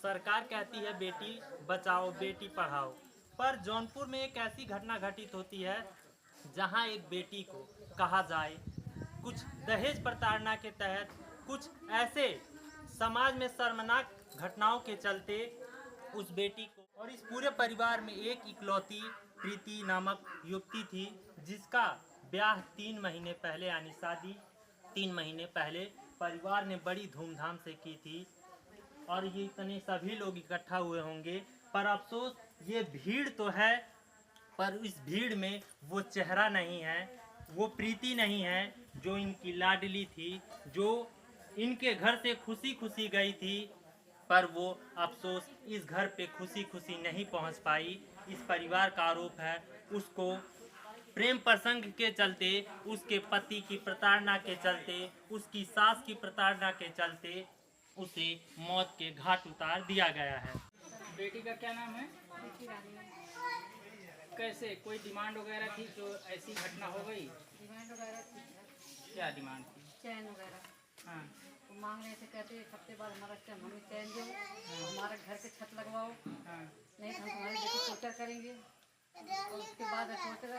सरकार कहती है बेटी बचाओ बेटी पढ़ाओ, पर जौनपुर में एक ऐसी घटना घटित होती है जहां एक बेटी को कहा जाए कुछ दहेज प्रताड़ना के तहत कुछ ऐसे समाज में शर्मनाक घटनाओं के चलते उस बेटी को और इस पूरे परिवार में एक इकलौती प्रीति नामक युवती थी जिसका ब्याह 3 महीने पहले यानी शादी 3 महीने पहले परिवार ने बड़ी धूमधाम से की थी। और ये इतने सभी लोग इकट्ठा हुए होंगे, पर अफसोस ये भीड़ तो है पर इस भीड़ में वो चेहरा नहीं है, वो प्रीति नहीं है जो इनकी लाडली थी, जो इनके घर से खुशी खुशी गई थी। पर वो अफसोस इस घर पे खुशी खुशी नहीं पहुंच पाई। इस परिवार का आरोप है उसको प्रेम प्रसंग के चलते, उसके पति की प्रताड़ना के चलते, उसकी सास की प्रताड़ना के चलते उसे मौत के घाट उतार दिया गया है। बेटी का क्या नाम है? कैसे कोई डिमांड वगैरह थी जो ऐसी घटना हो गई? डिमांड वगैरह थी, क्या डिमांड थी? चैन वगैरह हाँ वो मांग रहे थे, कहते एक हफ्ते बाद हमारा चैन हमें चैन दो, हमारे घर के छत लगवाओ, हाँ नहीं तो हम तुम्हारी बेटी टोर्चर करेंगे। और उसके बाद टोर्चर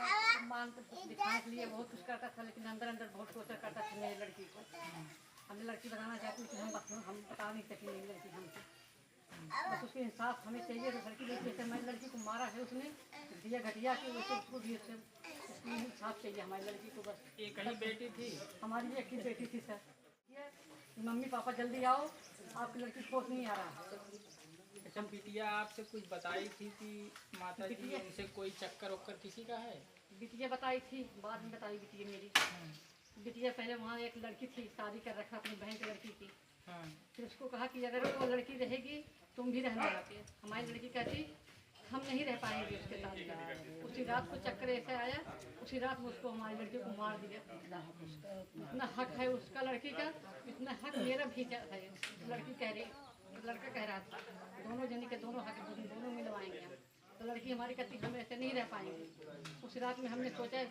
मान दिखाने के लिए बहुत कुछ करता था, लेकिन अंदर अंदर बहुत टोर्चर करता था मेरी लड़की को। हमने लड़की बताना चाहती लेकिन हम बता नहीं सके मेरी लड़की हमसे। बस उसके इंसाफ हमें चाहिए। तो लड़की जैसे हमारी लड़की को मारा है उसने दिया घटिया के, वैसे उसको भी उसकी इंसाफ चाहिए हमारी लड़की को। बस एक ही बेटी थी? हमारी एक ही बेटी थी सर। मम्मी पापा जल्दी आओ, आपकी लड़की फोर्स नहीं आ रहा। अच्छा, बिटिया आपसे कुछ बताई थी कि माता जी उनसे कोई चक्कर वक्कर किसी का है? बिटिया बताई थी, बाद में बताई बिटिया मेरी। बिटिया पहले वहाँ एक लड़की थी, शादी कर रखा अपनी बहन की लड़की की। हाँ फिर उसको कहा कि अगर वो लड़की रहेगी तुम भी रहना आके। हमारी लड़की कहती हम नहीं रह पाएंगे उसके साथ। उसी रात को चक्कर ऐसे आया, उसी रात में उसको हमारी लड़की को मार दिया। इतना हक है उसका लड़की का, इतना हक मेरा भी है। लड़की कह रही, लड़का कह रहा था दोनों जनी के दोनों हक दोनों मिलवाएंगे हम। तो लड़की हमारी कहती हम ऐसे नहीं रह पाएंगे। उस रात में हमने सोचा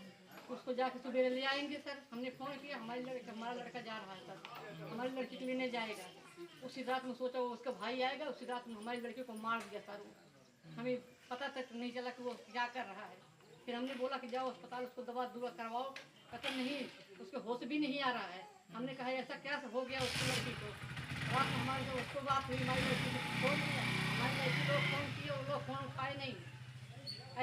उसको जाके सुबह ले आएंगे सर। हमने फ़ोन किया, हमारा लड़का जा रहा है सर, हमारी लड़की के लेने जाएगा। उसी रात में सोचा वो उसका भाई आएगा, उसी रात में हमारी लड़की को मार दिया सर। हमें पता तक नहीं चला कि वो क्या कर रहा है। फिर हमने बोला कि जाओ अस्पताल उसको दवा दुआ करवाओ, कहते नहीं उसके होश भी नहीं आ रहा है। हमने कहा ऐसा क्या हो गया उसकी लड़की को। रात में हमारे जो उसको बात हुई, हमारी लड़की को फोन किया, हमारी लड़की लोग फ़ोन किए, वो लोग फ़ोन उठाए नहीं।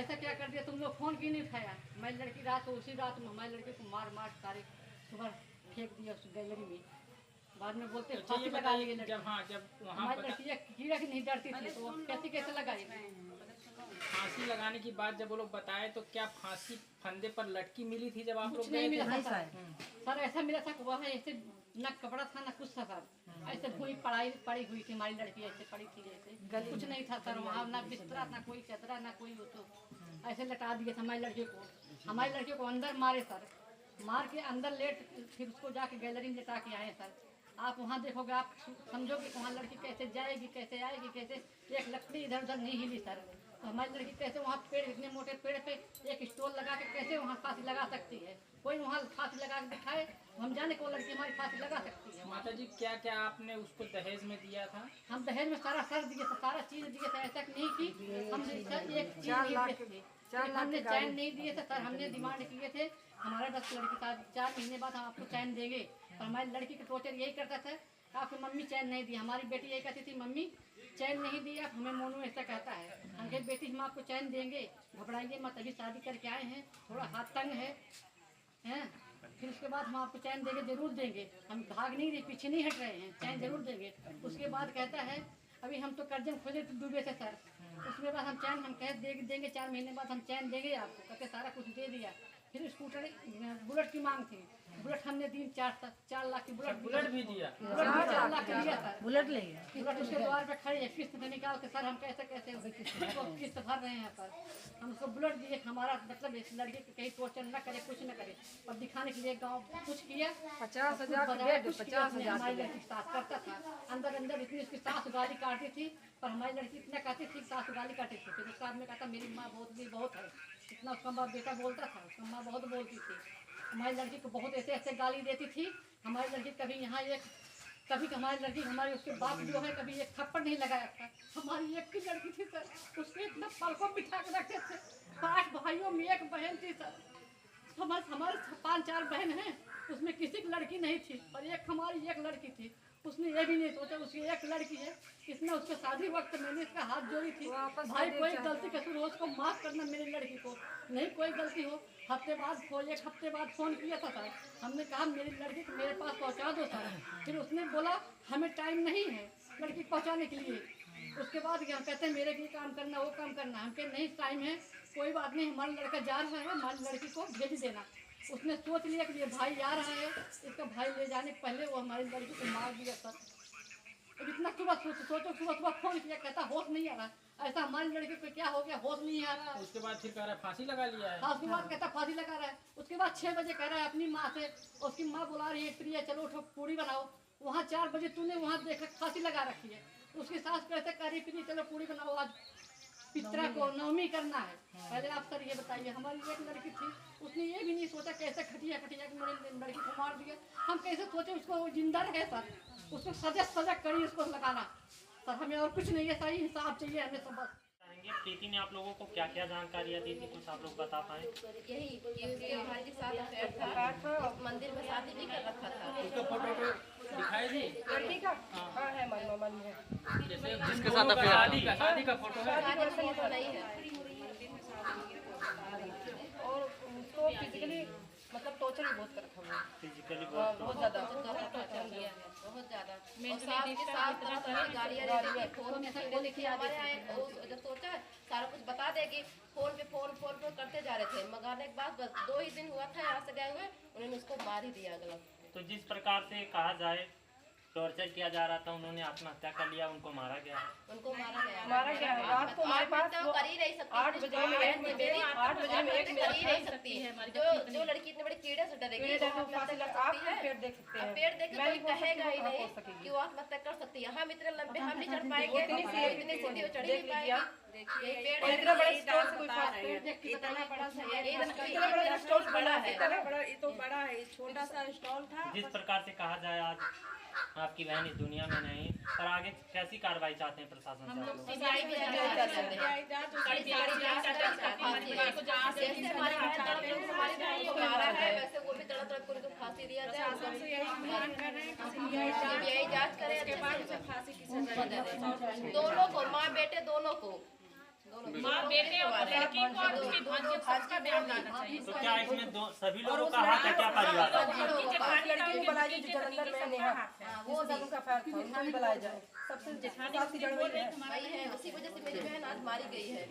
ऐसा क्या कर दिया तुम लोग, फ़ोन क्यों नहीं उठाया। हमारी लड़की रात उसी रात में हमारी लड़की को मार सारे सुबह फेंक दिया उस गैलरी में। बाद में बोलते फांसी लगा ली लड़की। जब वहाँ हमारी लड़की कीड़ा की नहीं डरती थी, तो कैसे लगाएगी। फांसी लगाने की बात जब वो लोग बताए तो क्या फांसी फंदे पर लटकी मिली थी जब आप कुछ लोग नहीं गए मिला थे? था सर ऐसा मिला था कि वहाँ ऐसे न कपड़ा था न कुछ था सर। ऐसे भूमि पड़ी हुई थी हमारी लड़की, ऐसे पड़ी थी जैसे कुछ नहीं था सर वहाँ, ना बिस्तरा ना कोई चदरा ना कोई वो। तो ऐसे लटा दिए थे हमारी लड़की को। हमारी लड़की को अंदर मारे सर, मार के अंदर लेट फिर उसको जाके गैलरी में लेटा के आए सर। आप वहाँ देखोगे आप समझोगे कि वहाँ लड़की कैसे जाएगी कैसे आएगी, कैसे एक लकड़ी इधर उधर नहीं हिली सर। तो हमारी लड़की कैसे वहाँ पेड़ इतने मोटे पेड़ पे एक स्टॉल लगा के कैसे वहाँ फांसी लगा सकती है। कोई वहाँ फांसी लगा के दिखाए हम जाने को लड़की हमारी फांसी लगा सकती है। माता जी क्या क्या आपने उसको दहेज में दिया था? हम दहेज में सारा सर दिए थे, सारा चीज़ दिए थे। ऐसा नहीं कि हम एक चीज़ नहीं दिए थे, हमने चैन नहीं दिए थे सर। हमने डिमांड किए थे हमारा 10 लड़की था, 4 महीने बाद हम आपको चैन देंगे। पर हमारी लड़की का टोर्चर यही करता था, आपकी मम्मी चैन नहीं दी। हमारी बेटी यही कहती थी मम्मी चैन नहीं दी आप हमें। मोनू ऐसा कहता है, हम कहे बेटी हम आपको चैन देंगे, घबराइए मत, अभी शादी करके आए हैं, थोड़ा हाथ तंग है हैं। फिर उसके बाद हम आपको चैन देंगे, जरूर देंगे। हम भाग नहीं रहे, पीछे नहीं हट रहे हैं, चैन जरूर देंगे। उसके बाद कहता है अभी हम तो कर्जे में खोजे डूबे थे सर। उसके बाद हम चैन हम कह देंगे 4 महीने बाद हम चैन देंगे आपको, कहते सारा कुछ दे दिया। फिर स्कूटर बुलेट की मांग थी, बुलेट हमने दी 4 लाख की बुलेट भी दिया? 4 लाख की दिया सर। बुलेट ले गया। बुलेट उसके द्वार पे खड़े है, किस्त पे निकाल के सर हम कैसे किस्त भर रहे हैं सर। हम उसको बुलेट दिए, हमारा मतलब इस लड़के को कहीं टोर्चर न करे, कुछ न करे। और दिखाने के लिए गाँव कुछ किया, 50,000 हमारी लड़की सास करता था। अंदर अंदर इतनी उसकी सास गाली काटती थी, पर हमारी लड़की इतना कहती थी सास गाली काटती थी। फिर उसका आदमी कहता मेरी माँ बहुत है, इतना उसका बाप बेटा बोलता था, उसका माँ बहुत बोलती थी। हमारी लड़की को बहुत ऐसे गाली देती थी। हमारी लड़की कभी यहाँ एक कभी हमारी लड़की हमारी उसके बाप जो है कभी एक थप्पड़ नहीं लगाया था। हमारी एक की लड़की थी सर, उसके इतना पलकों बिठा के रखे थे। 5 भाइयों में एक बहन थी सर। हमारे 5-4 बहन हैं, उसमें किसी की लड़की नहीं थी और एक हमारी एक लड़की थी। उसने ये भी नहीं सोचा उसकी एक लड़की है। इसने उसके शादी वक्त मैंने इसका हाथ जोड़ी थी, भाई कोई गलती कसूर हो उसको माफ़ करना, मेरी लड़की को नहीं कोई गलती हो। एक हफ्ते बाद फ़ोन किया था सर, हमने कहा मेरी लड़की को मेरे पास पहुंचा दो सर। फिर उसने बोला हमें टाइम नहीं है लड़की पहुंचाने के लिए। उसके बाद यहाँ कहते हैं मेरे लिए काम करना वो काम करना, हम कहे नहीं टाइम है कोई बात नहीं, हमारा लड़का जा रहा है हमारी लड़की को भेज देना। उसने सोच लिया कि ये भाई आ रहा है, इसका भाई ले जाने के पहले वो हमारी लड़की को मार दिया सर। अब इतना सुबह सुबह फोन किया, कहता होश नहीं आ रहा, ऐसा हमारी लड़की को क्या हो गया होश नहीं आ रहा। उसके बाद फिर कह रहा है फांसी लगा लिया है। उसके बाद कहता फांसी लगा रहा है। उसके बाद 6 बजे कह रहा है अपनी माँ से, उसकी माँ बुला रही है प्रिया चलो उठो पूरी बनाओ। वहाँ 4 बजे तूने वहाँ देखा फांसी लगा रखी है। उसकी सास कहते कह रही प्रिया चलो पूरी बनाओ, आज पितरा को नवमी करना है। पहले आप सर ये बताइए, हमारी एक लड़की थी उसने ये भी नहीं सोचा कैसे खटिया के मेरी लड़की को मार दिया। हम कैसे सोचे उसको जिंदा रहे सर, उसको सजा करी उसको लगाना सर। हमें और कुछ नहीं है, सही हिसाब चाहिए हमें सब बस। प्रीति ने आप लोगों को क्या क्या जानकारियाँ दी थी, कुछ आप लोग बता पाए? यही कि उसके भाई के साथ अफेयर था, मंदिर में शादी भी कर रखा था। उसका फोटो दिखाई दी लड़की का हाँ है मन में जैसे जिसके साथ शादी का फोटो है। शादी का फोटो नहीं है। और उसको फिजिकली मतलब टॉर्चर भी बहुत कर रखा है, फिजिकली बहुत ज़्यादा बहुत ज्यादा। और साथ के साथ तरह की गालियाँ फोन में सब देखिए हमारे यहाँ जब सोचा सारा कुछ बता देगी, फोन पे करते जा रहे थे। मंगाने के बाद बस 2 ही दिन हुआ था यहाँ से गए हुए, उन्होंने उसको मार ही दिया गलत। तो जिस प्रकार से कहा जाए टॉर्चर किया जा रहा था, उन्होंने आत्महत्या कर लिया, उनको मारा गया। उनको मारा गया। रात को हमारे पास तो कर ही नहीं सकती। 8 बजे में एक कर ही नहीं सकती है। जो लड़की इतने बड़े कीड़े से डरेगी आप पेड़ देख सकते हैं, पेड़ देख के कोई कहेगा ही नहीं कि वो आत्महत्या कर सकती है। हम इतने लंबे हम नहीं चढ़ पाएंगे, इतनी सीधी वो चढ़ नहीं पाएगी। इतना बड़ा स्टोर से कोई इतना बड़ा स्टोर बड़ा है, ये तो बड़ा है, छोटा सा स्टॉल था। जिस प्रकार से कहा जाए आज आपकी बहन इस दुनिया में नहीं, पर आगे कैसी कार्रवाई चाहते हैं प्रशासन से आप लोग? सीबीआई भी जांच करते हैं। जैसे हमारी बहन तड़प रही हमारी बहन को मारा है, वैसे वो भी तड़प तड़प उनको फांसी दिया जाए। सीबीआई जांच करे, उसके बाद फांसी की सजा दे दोनों को, माँ बेटे दोनों को। माँ बेटे और लड़की को और उसकी भांजी सबका बयान लाना चाहिए। तो क्या इसमें सभी लोगों का हाथ है, क्या परिवार? लड़की को बुलाया जाए जलंधर में नेहा, वो सब का फैर था, उनको भी बुलाया जाए। सबसे साथी जड़ वही है। वही है, उसी वजह से मेरी बहन आज मारी गई है।